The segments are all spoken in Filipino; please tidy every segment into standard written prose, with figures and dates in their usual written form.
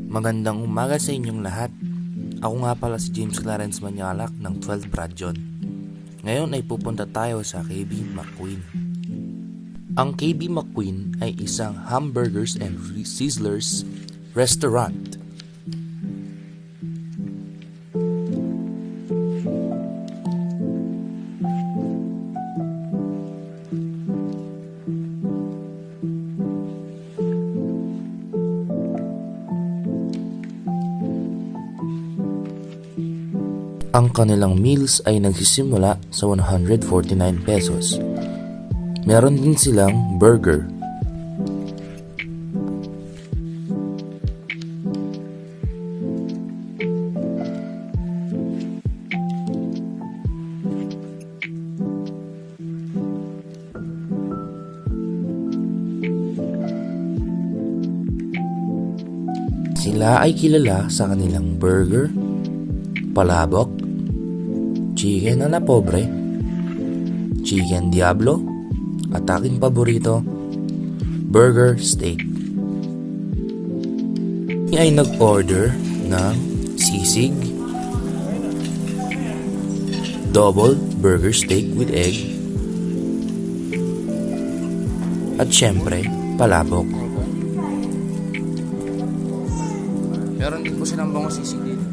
Magandang umaga sa inyong lahat. Ako nga pala si James Clarence Manyalak ng 12 Radyon. Ngayon ay pupunta tayo sa KB McQueen. Ang KB McQueen ay isang hamburgers and sizzlers restaurant. Ang kanilang meals ay nagsisimula sa 149 pesos. Meron din silang burger. Sila ay kilala sa kanilang burger, palabok, chicken na pobre, chicken diablo, at aking paborito, burger steak. Ay nag-order ng sisig, double burger steak with egg, at syempre, palabok. Meron din po silang bangos sisig dito.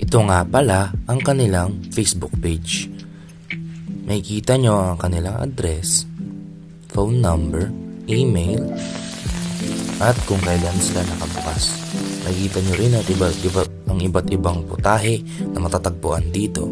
Ito nga pala ang kanilang Facebook page. Makikita nyo ang kanilang address, phone number, email, at kung kailan sila nakabukas. Makikita nyo rin at ang iba't ibang putahe na matatagpuan dito.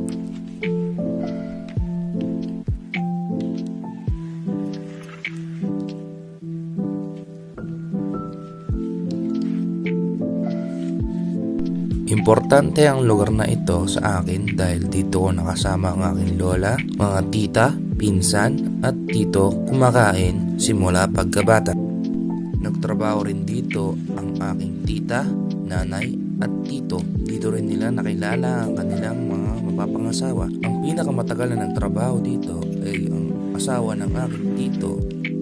Importante ang lugar na ito sa akin dahil dito ko nakasama ang aking lola, mga tita, pinsan at tito kumakain simula pagkabata. Nagtrabaho rin dito ang aking tita, nanay at tito. Dito rin nila nakilala ang kanilang mga mapapangasawa. Ang pinakamatagal na nagtrabaho dito ay ang asawa ng aking tito.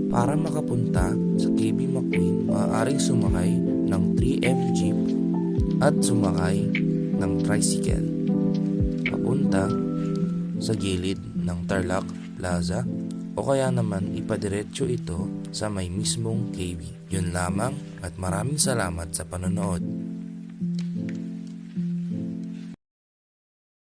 Para makapunta sa KB McQueen, maaaring sumakay ng 3M jeep at sumakay ng tricycle papunta sa gilid ng Tarlac Plaza o kaya naman ipadiretso ito sa may mismong KB. Yun lamang at maraming salamat sa panonood.